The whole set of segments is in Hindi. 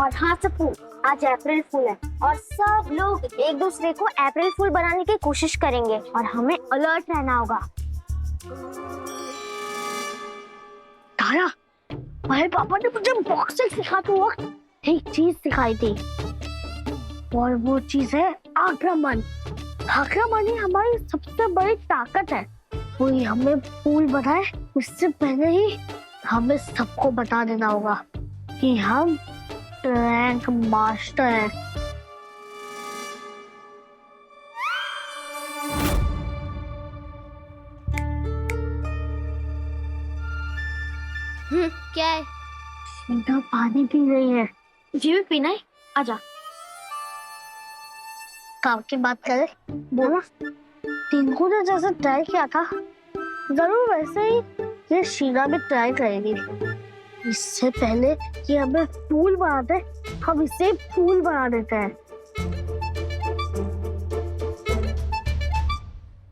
और हाँ सबू, आज अप्रैल फूल है और सब लोग एक दूसरे को अप्रैल फूल बनाने की कोशिश करेंगे और हमें अलर्ट रहना होगा। तारा, मेरे पापा ने मुझे बॉक्सिंग सिखाते वक्त एक चीज सिखाई थी और वो चीज है आक्रमण। आक्रमण ही हमारी सबसे बड़ी ताकत है। कोई हमें फूल बनाए उससे पहले ही हमें सबको बता देना होगा कि हम रैंक मास्टर हैं। क्या है? सीधा पानी पी रही है। जी भी पीना है, आजा। काम की बात करें, बोला टिंकू ने जैसे ट्राई किया था जरूर वैसे ही ये शीला भी ट्राई करेगी। इससे पहले कि हमें फूल बना दे, हम इसे फूल बना देते हैं।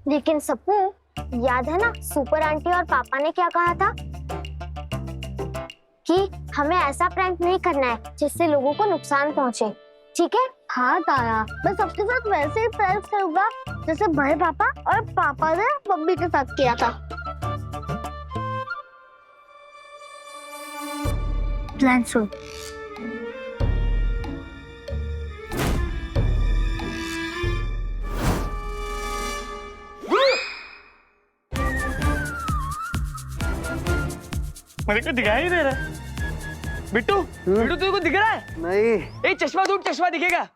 लेकिन सबको याद है ना, सुपर आंटी और पापा ने क्या कहा था कि हमें ऐसा प्रैंक नहीं करना है जिससे लोगों को नुकसान पहुंचे, ठीक है? हाँ तारा, मैं सबके साथ वैसे ही प्रैंक करूंगा जैसे भाई पापा और पापा ने मम्मी के साथ किया था। प्लान सुन। मेरे को दिखाई नहीं दे रहा है। बिट्टू, बिट्टू तुझे को दिख रहा है? नहीं। ए चश्मा दूर, चश्मा दिखेगा।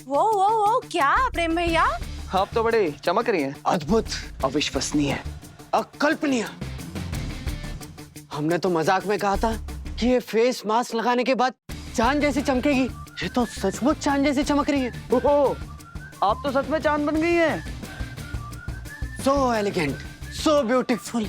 वो क्या प्रेम भैया? आप तो बड़े चमक रही हैं। अद्भुत, अविश्वसनीय, अकल्पनीय। हमने तो मजाक में कहा था कि ये फेस मास्क लगाने के बाद चांद जैसी चमकेगी। ये तो सचमुच चांद जैसी चमक रही है। ओहो, आप तो सच में चांद बन गई हैं। So elegant, so beautiful,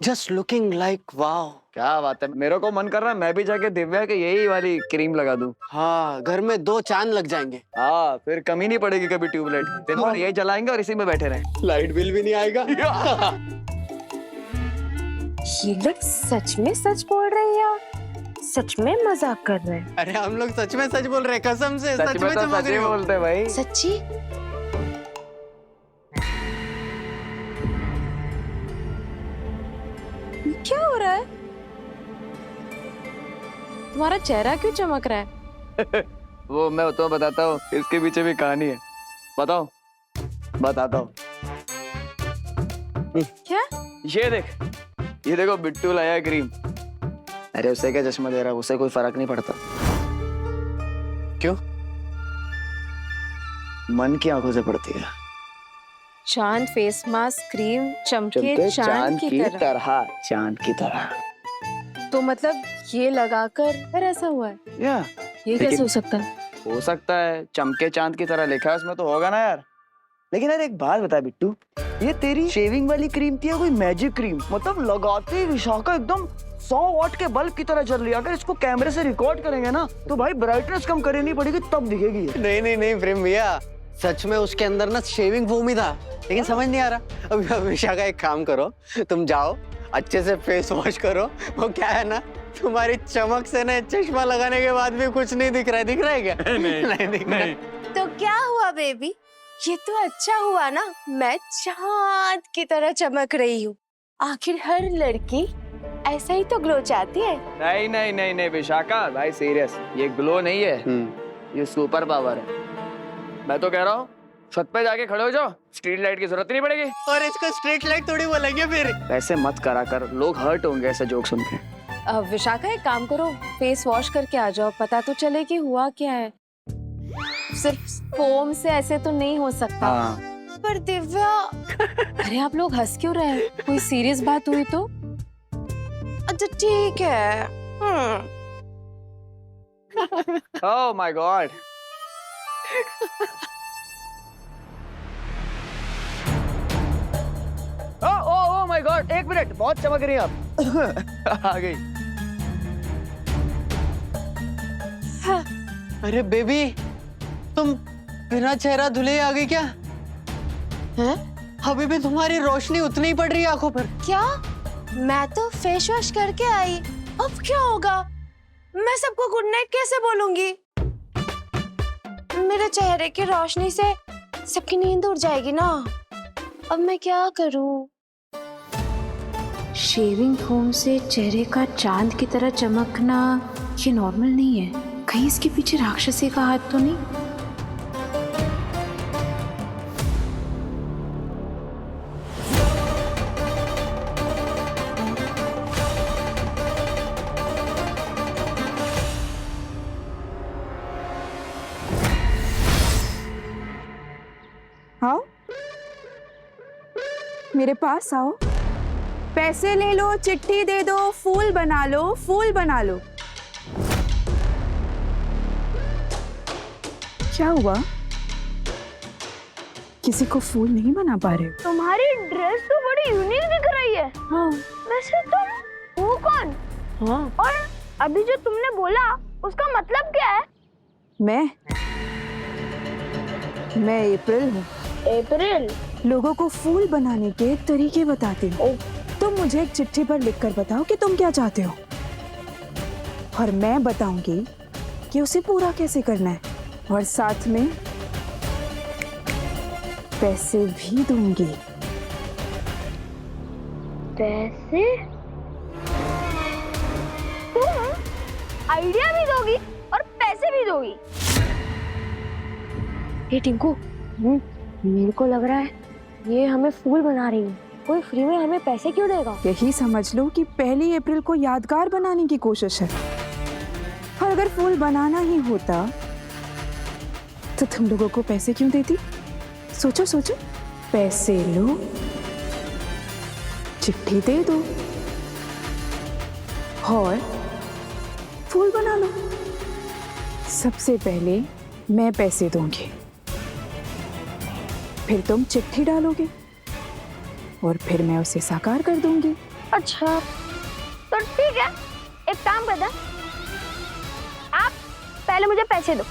just looking like wow. क्या बात है, मेरे को मन कर रहा है मैं भी जाके दिव्या के यही वाली क्रीम लगा दूं। हाँ, घर में 2 चांद लग जाएंगे। हाँ, फिर कमी नहीं पड़ेगी कभी ट्यूबलाइट। दिन भर यही जलाएंगे और इसी में बैठे रहें। लाइट बिल भी नहीं आएगा। ये लोग सच में सच बोल रहे हैं या सच में मजाक कर रहे हैं? अरे हम लोग सच में सच बोल रहे हैं, कसम से सच में तो चमक सच रही ही हो। बोलते हैं भाई। सच्ची? क्या हो रहा है? तुम्हारा चेहरा क्यों चमक रहा है? वो मैं तो बताता हूँ, इसके पीछे भी कहानी है। बताओ, बताता हूँ। क्या? ये देख, ये देखो बिट्टू लाया है क्रीम। अरे उसे क्या चश्मा दे रहा है, उसे कोई फर्क नहीं पड़ता। क्यों? मन की आंखों से पड़ती है। चांद फेस मास्क क्रीम चमके चमके चांद की तरह। चांद की तरह। तो मतलब ये लगाकर फिर ऐसा हुआ है? या ये लेकिन- कैसे हो सकता है? हो सकता है, चमके चांद की तरह लिखा है उसमें तो होगा ना यार। लेकिन यार एक बात बता बिट्टू, ये तेरी शेविंग वाली क्रीम थी या कोई मैजिक क्रीम? मतलब लगाते ही विशाखा एकदम 100 वाट के बल्ब की तरह जल रही है। अगर इसको कैमरे से रिकॉर्ड करेंगे ना तो भाई ब्राइटनेस कम करनी पड़ेगी तब दिखेगी ये। नहीं प्रेम भैया, सच में उसके अंदर ना शेविंग फोम ही था, लेकिन समझ नहीं आ रहा। अभी हमेशा का एक काम करो, तुम जाओ अच्छे से फेस वॉश करो। वो क्या है ना, तुम्हारी चमक से ना चश्मा लगाने के बाद भी कुछ नहीं दिख रहा है। दिख रहा है क्या? नहीं दिख रहा है। तो क्या हुआ बेबी? ये तो अच्छा हुआ ना, मैं चांद की तरह चमक रही हूँ। आखिर हर लड़की ऐसा ही तो ग्लो चाहती है। नहीं विशाखा भाई, सीरियस, ये ग्लो नहीं है, ये सुपर पावर है। मैं तो कह रहा हूँ छत पे जाके खड़े हो जाओ, स्ट्रीट लाइट की जरूरत नहीं पड़ेगी। और इसको स्ट्रीट लाइट थोड़ी बोलेंगे फिर। ऐसे मत करा कर, लोग हर्ट होंगे ऐसे जोक सुन के। विशाखा एक काम करो, फेस वॉश करके आ जाओ, पता तो चले कि हुआ क्या है। सिर्फ फोम से ऐसे तो नहीं हो सकता। हाँ। पर दिव्या अरे आप लोग हंस क्यों रहे हैं? कोई सीरियस बात हुई तो? अच्छा ठीक है। Oh my God. Oh my God, एक मिनट, बहुत चमक रही हैं आप। आ गई। अरे बेबी, तुम बिना चेहरा धुले आ गई क्या? हैं? अभी भी तुम्हारी रोशनी उतनी ही पड़ रही है आंखों पर। क्या? मैं तो फेस वॉश करके आई, अब क्या होगा? मैं सबको गुड नाइट कैसे बोलूंगी? मेरे चेहरे की रोशनी से सबकी नींद उड़ जाएगी ना। अब मैं क्या करूं? शेविंग फोम से चेहरे का चांद की तरह चमकना ये नॉर्मल नहीं है। कहीं इसके पीछे राक्षसी का हाथ तो नहीं? आओ, मेरे पास आओ। पैसे ले लो, चिट्ठी दे दो, फूल बना लो, फूल बना लो। क्या हुआ? किसी को फूल नहीं बना पा रहे हो? तुम्हारी ड्रेस तो बड़ी यूनिक दिख रही है। हाँ। वैसे तुम हो कौन? हाँ। और अभी जो तुमने बोला उसका मतलब क्या है? मैं अप्रैल हूँ। अप्रैल? लोगों को फूल बनाने के तरीके बताती हूँ। तुम मुझे एक चिट्ठी पर लिखकर बताओ कि तुम क्या चाहते हो, और मैं बताऊंगी कि उसे पूरा कैसे करना है, और साथ में पैसे भी दूंगी। पैसे? तुम आइडिया भी दोगी और पैसे भी दोगी? ये टिंकू, मेरे को लग रहा है ये हमें फूल बना रही है। कोई फ्री में हमें पैसे क्यों देगा? यही समझ लो कि 1 अप्रैल को यादगार बनाने की कोशिश है। और अगर फूल बनाना ही होता तो तुम लोगों को पैसे क्यों देती? सोचो सोचो। पैसे लो, चिट्ठी दे दो और फूल बना लो। सबसे पहले मैं पैसे दूंगी, फिर तुम चिट्ठी डालोगे और फिर मैं उसे साकार कर दूंगी। अच्छा तो ठीक है, एक काम करते हैं, आप पहले मुझे पैसे दो।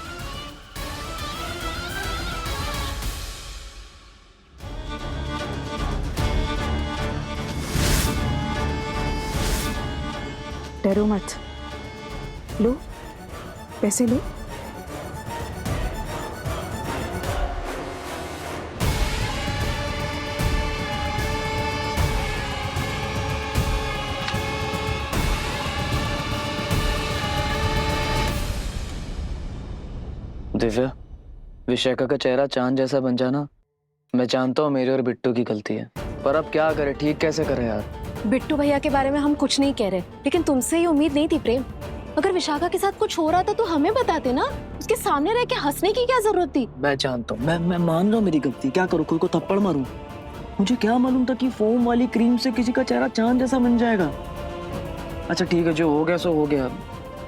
डरो मत, लो पैसे लो। दिव्या, विशाखा का चेहरा चांद जैसा बन जाना मैं जानता हूँ मेरी और बिट्टू की गलती है, पर अब क्या करें, ठीक कैसे करें यार? बिट्टू भैया के बारे में हम कुछ नहीं कह रहे, लेकिन तुमसे ये उम्मीद नहीं थी प्रेम। अगर विशाखा के साथ कुछ हो रहा था तो हमें बताते ना, उसके सामने रह के हंसने की क्या जरूरत थी? मैं जानता हूँ, मैं मान रहा हूँ मेरी गलती। क्या करूँ, कोई को थप्पड़ मारूं? मुझे क्या मालूम था कि फोम वाली क्रीम से किसी का चेहरा चांद जैसा बन जाएगा। अच्छा ठीक है, जो हो गया सो हो गया,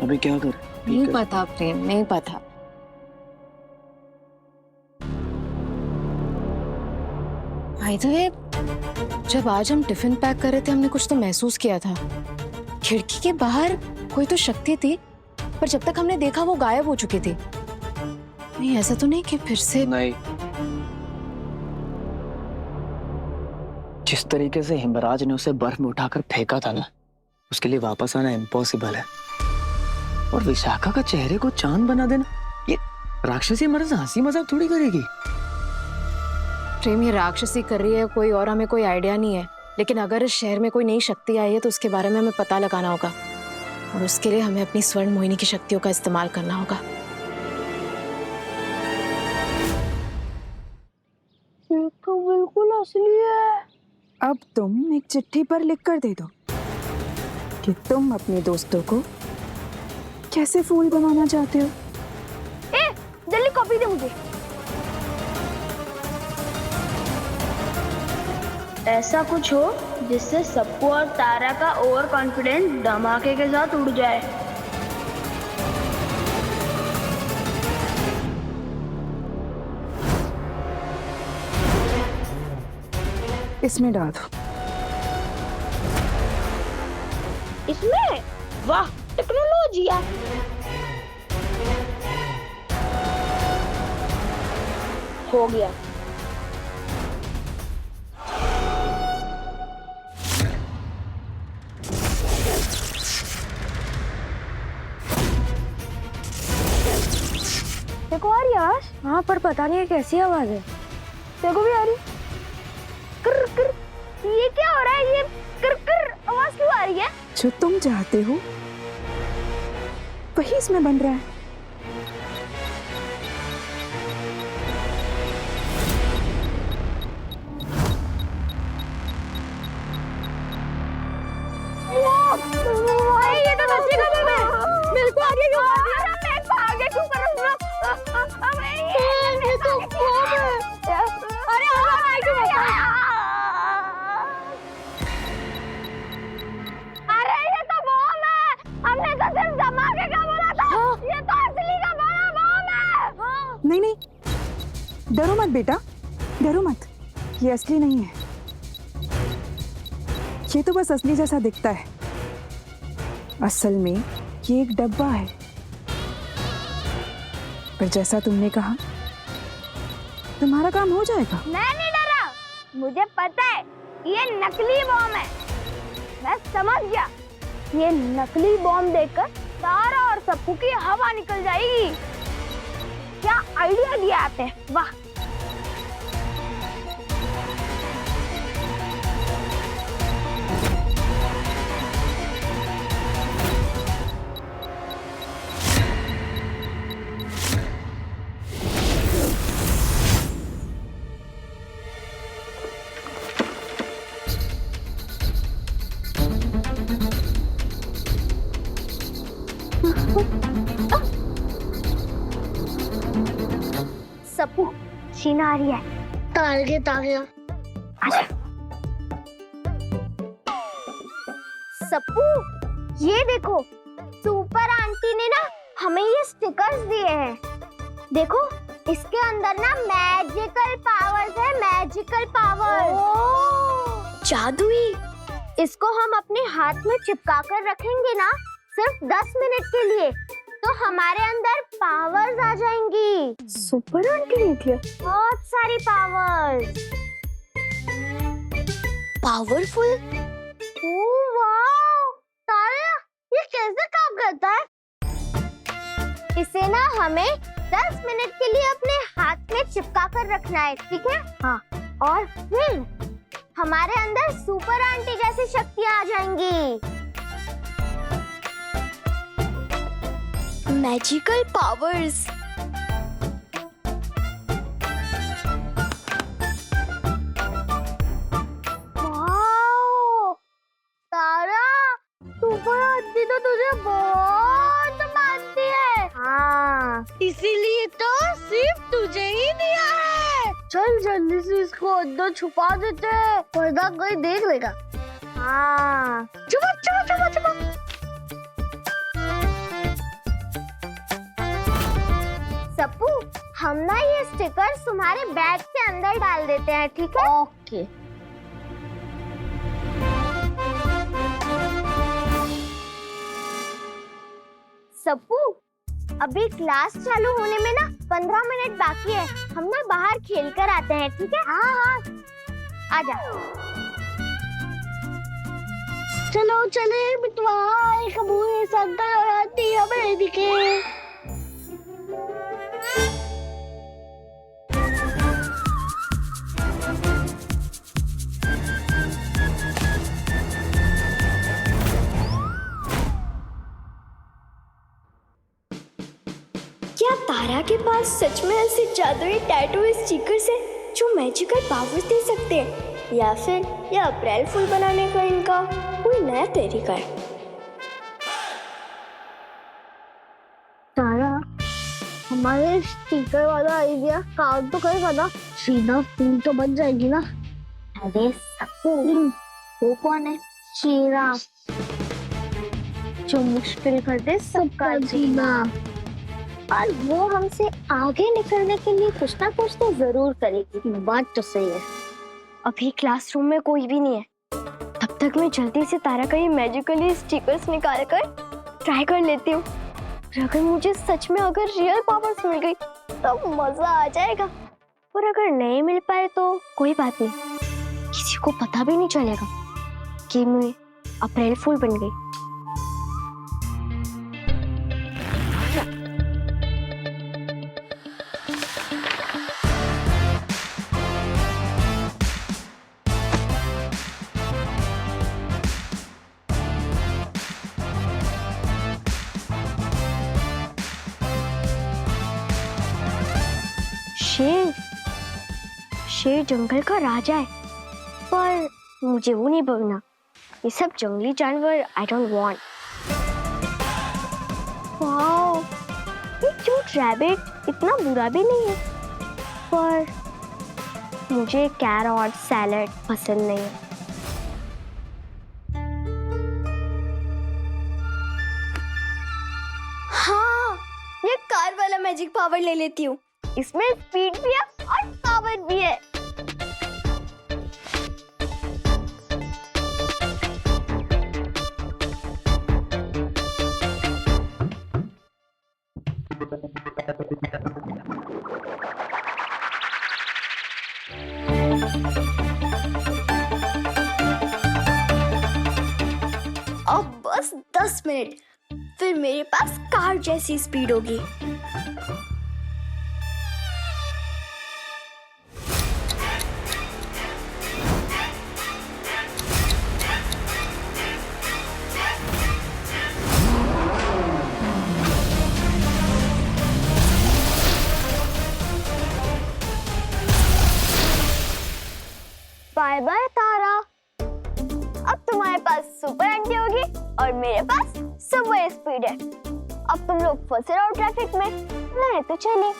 अभी क्या करें? नहीं पता प्रेम, नहीं पता। भाई तो ये जब आज हम टिफिन पैक कर रहे थे हमने कुछ तो महसूस किया था। खिड़की के बाहर कोई तो शक्ति थी, पर जब तक हमने देखा वो गायब हो चुकी थी। नहीं ऐसा तो नहीं कि फिर से? नहीं, जिस तरीके से हिमराज ने उसे बर्फ में उठाकर फेंका था ना, उसके लिए वापस आना इम्पॉसिबल है। और विशाखा का चेहरे को चांद बना देना, ये राक्षसी हमारे से हंसी मजाक थोड़ी करेगी। प्रेम ये राक्षसी कर रही है कोई और, हमें कोई आइडिया नहीं है। लेकिन अगर इस शहर में कोई नई शक्ति आई है तो उसके बारे में हमें पता लगाना होगा, और उसके लिए हमें अपनी स्वर्ण मोहिनी की शक्तियों का इस्तेमाल करना होगा। ये तो बिल्कुल असली है। अब तुम एक चिट्ठी पर लिख कर दे दो कि तुम अपने दोस्तों को कैसे फूल बनाना चाहते हो। जल्दी कॉपी दे मुझे। ऐसा कुछ हो जिससे सबको और तारा का ओवर कॉन्फिडेंस धमाके के साथ उड़ जाए। इसमें डाल दो। इसमें वाह टेक्नोलॉजी है। हो गया। देखो आ रही आवाज। हाँ पर पता नहीं है कैसी आवाज है। देखो भी आ रही। कर कर। ये क्या हो रहा है? ये कर कर आवाज क्यों आ रही है? जो तुम चाहते हो वही इसमें बन रहा है। ये तो सच्ची खबर है। मेरे को आगे क्यों कर दिया? मैं को आगे क्यों कर रहा हूँ? ये तो बम है। अरे आगे बता। अरे ये तो बम है। हमने तो सिर्फ धमाके का बोला था। ये तो असली का बड़ा बम है। नहीं नहीं, डरो मत बेटा, डरो मत। ये असली नहीं है। ये तो बस असली जैसा दिखता है। असल में ये एक डब्बा है। पर जैसा तुमने कहा, तुम्हारा काम हो जाएगा। मैं नहीं डरा। मुझे पता है ये नकली बम है। मैं समझ गया। ये नकली बम देखकर तारा और सप्पू की हवा निकल जाएगी। क्या आइडिया दिया आपने? वाह। सप्पू शीना आ रही है। तारगे आजा। सप्पू ये देखो, सुपर आंटी ने ना हमें ये स्टिकर्स दिए हैं। देखो इसके अंदर ना मैजिकल पावर्स है। मैजिकल पावर्स, जादुई। इसको हम अपने हाथ में चिपका कर रखेंगे ना सिर्फ 10 मिनट के लिए, तो हमारे अंदर पावर्स आ जाएंगी। सुपर आंटी निकले बहुत सारी पावर्स। पावरफुल। ओह वाओ तारा, ये कैसे काम करता है? इसे ना हमें 10 मिनट के लिए अपने हाथ में चिपका कर रखना है, ठीक है? हाँ। और फिर हमारे अंदर सुपर आंटी जैसी शक्तियां आ जाएंगी। Magical powers. वाओ तारा, सुपर आंटी तो तुझे बहुत मानती है। हाँ इसीलिए तो सिर्फ तुझे ही दिया है। चल जल्दी से इसको अंदर छुपा देते हैं, वरना कोई देख लेगा। हाँ छुपा छुपा छुपा छुपा। सप्पू हम ना ये स्टिकर्स तुम्हारे बैग के अंदर डाल देते हैं, ठीक है? ओके। सप्पू अभी क्लास चालू होने में ना 15 मिनट बाकी है। हम ना बाहर खेल कर आते हैं, ठीक है? हाँ हाँ आजा। चलो चले बिटवा, कबूल संता आती हमें दिखे। क्या तारा के पास सच में ऐसे जादुई टैटू स्टिकर्स है जो मैजिकल पावर्स दे सकते हैं, या फिर यह अप्रैल फूल बनाने का इनका कोई नया तरीका है? तारा हमारे स्टिकर वाला आइडिया काम तो करेगा ना? शीना फूल तो बन जाएगी ना? अरे सप्पू वो कौन है? शीना जो मुश्किल कर दे सबका जीना। और वो हमसे आगे निकलने के लिए कुछ ना कुछ तो जरूर करेगी। बात तो सही है। अभी क्लासरूम में कोई भी नहीं है, तब तक मैं जल्दी से तारा का ये मैजिकली स्टिकर्स निकाल कर ट्राई कर लेती हूँ। अगर मुझे सच में अगर रियल पावर्स मिल गई तो मजा आ जाएगा, और अगर नहीं मिल पाए तो कोई बात नहीं, किसी को पता भी नहीं चलेगा कि मैं अप्रैल फूल बन गई। शेर, शेर जंगल का राजा है, पर मुझे वो नहीं बनना। ये सब जंगली जानवर आई डोंट वांट। वाओ, ये क्यूट रैबिट इतना बुरा भी नहीं है, पर मुझे कैरट सैलेड पसंद नहीं है। हाँ, ये कार वाला मैजिक पावर ले लेती हूँ। इसमें स्पीड भी है और पावर भी है। अब बस 10 मिनट, फिर मेरे पास कार जैसी स्पीड होगी। बाय बाय तारा, अब तुम्हारे पास सुपर एंटी होगी और मेरे पास सुपर स्पीड है। अब तुम लोग फंसे रहो ट्रैफिक में, मैं तो चली,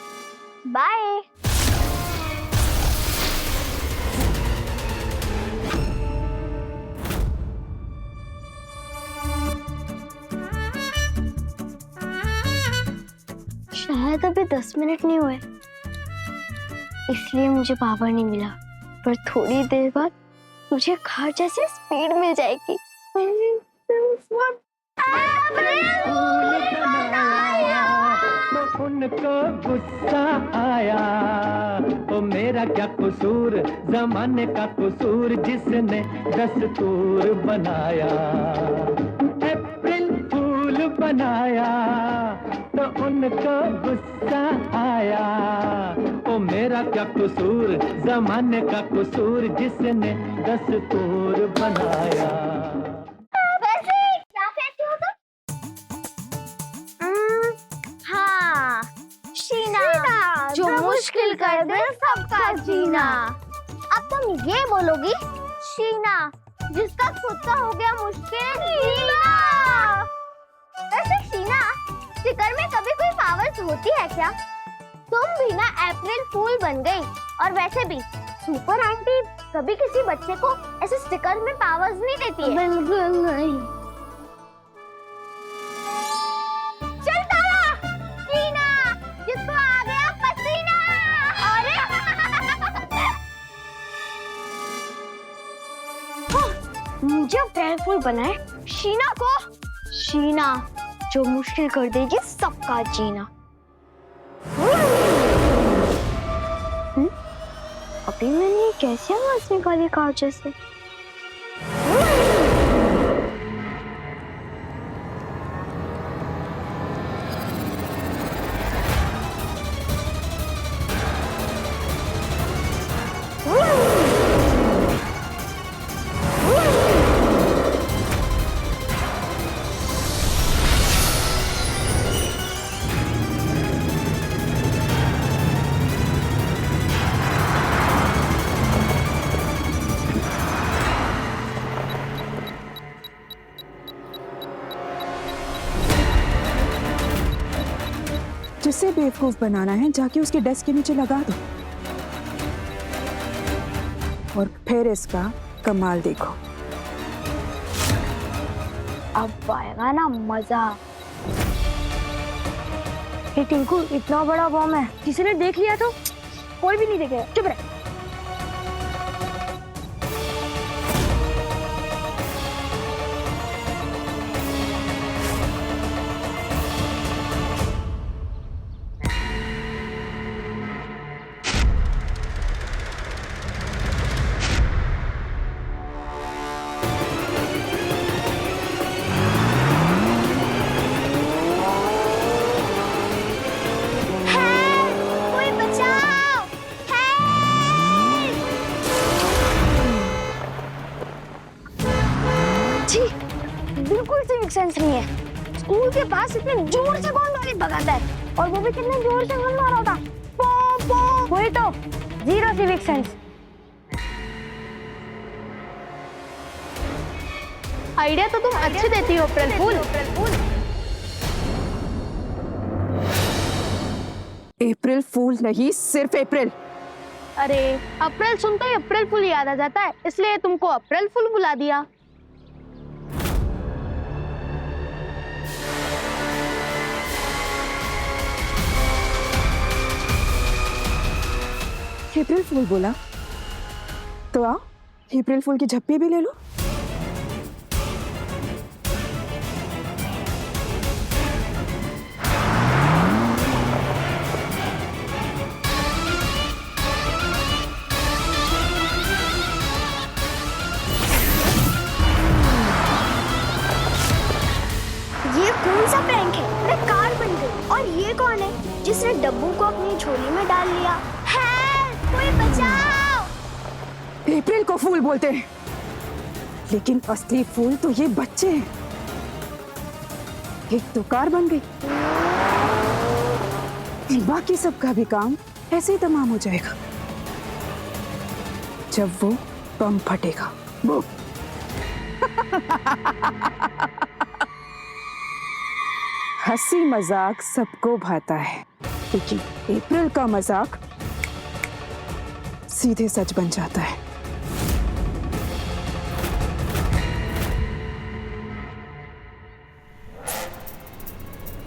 बाय। शायद अभी 10 मिनट नहीं हुए, इसलिए मुझे पावर नहीं मिला, पर थोड़ी देर बाद मुझे कार जैसी स्पीड मिल जाएगी। तो उनको गुस्सा आया, तो मेरा क्या कसूर, जमाने का कसूर जिसने दस्तूर बनाया, अप्रैल फूल बनाया, तो उनको गुस्सा आया। ओ मेरा क्या कसूर, जमाने का कसूर जिसने दस्तूर बनाया। हाँ, शीना, जो मुश्किल कर दे सबका जीना। अब तुम ये बोलोगी, शीना, जिसका खुद का हो गया मुश्किल जीना। वैसे शीना, स्टिकर में कभी कोई पावर्स होती है क्या? तुम भी ना अप्रैल फूल बन गई, और वैसे भी सुपर आंटी कभी किसी बच्चे को ऐसे स्टिकर में पावर्स नहीं देती है। बिल्कुल नहीं। चल तारा, शीना, जिसको आ गया पसीना। अरे मुझे अप्रैल फूल बनाए शीना को, शीना जो मुश्किल कर देगी सबका जीना। अभी मैंने कैसे आवाज निकाली कार जैसे? जिसे बेवकूफ बनाना है जाके उसके डेस्क के नीचे लगा दो, और फिर इसका कमाल देखो। अब आएगा ना मजा। ये टिंकू, इतना बड़ा बम है, किसी ने देख लिया तो कोई भी नहीं देखेगा। चुप रह। छी, बिल्कुल सिविक सेंस नहीं है। स्कूल के पास इतने जोर से कौन गाड़ी भगाता है, और वो भी कितने जोर से हॉर्न मारा था। पो पो, वही तो, जीरो सिविक सेंस। आइडिया तो तुम अच्छे देती हो अप्रैल फूल। अप्रैल फूल नहीं, सिर्फ अप्रैल। अरे अप्रैल सुनते ही अप्रैल फूल याद आ जाता है, इसलिए तुमको अप्रैल फूल बुला दिया। अप्रैल फूल बोला तो आओ, अप्रैल फूल की झप्पी भी ले लो। ये कौन सा प्रैंक है? मैं कार बन गई। और ये कौन है जिसने डब्बू को अपनी झोली में डाल लिया? हेल्प! कोई बचाओ! अप्रैल को फूल बोलते हैं, लेकिन असली फूल तो ये बच्चे हैं। एक तो कार बन गई, बाकी सबका भी काम ऐसे ही तमाम हो जाएगा जब वो बम फटेगा। वो हंसी मजाक सबको भाता है, लेकिन अप्रैल का मजाक सीधे सच बन जाता है।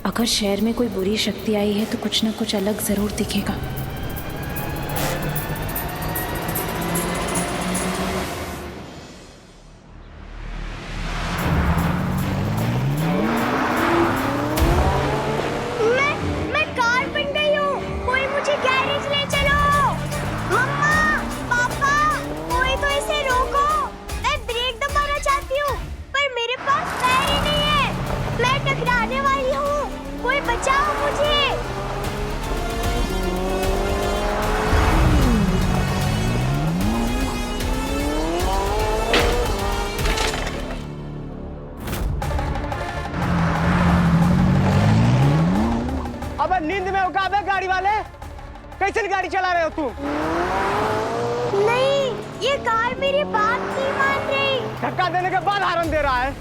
अगर शहर में कोई बुरी शक्ति आई है तो कुछ ना कुछ अलग जरूर दिखेगा। मैं कार बन गई हूँ। कोई मुझे गैरेज ले चलो। मम्मा, पापा, कोई तो इसे रोको। मैं ब्रेक दबाना चाहती हूँ, पर मेरे पास पैर ही नहीं है। मैं टकराने वाली हूँ। कोई बचाओ मुझे। अबे नींद में उठा बे गाड़ी वाले, कैसे गाड़ी चला रहे हो तुम? नहीं, ये कार मेरी बात नहीं मान रही। धक्का देने के बाद हॉर्न दे रहा है,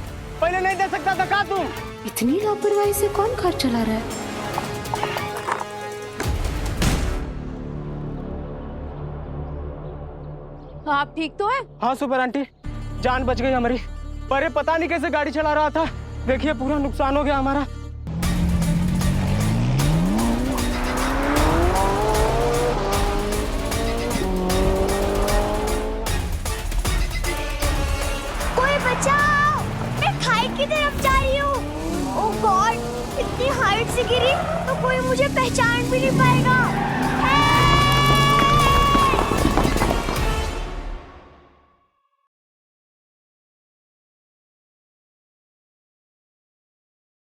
पहले नहीं दे सकता था क्या तुम? इतनी लापरवाही से कौन कार चला रहा है? आप ठीक तो है? हाँ सुपर आंटी, जान बच गई हमारी। पर ये पता नहीं कैसे गाड़ी चला रहा था, देखिए पूरा नुकसान हो गया हमारा। कोई बचाओ! मैं खाई की तरफ जा रही हूँ। ओह गॉड, इतनी हाइट से गिरी तो कोई मुझे पहचान भी नहीं पाएगा।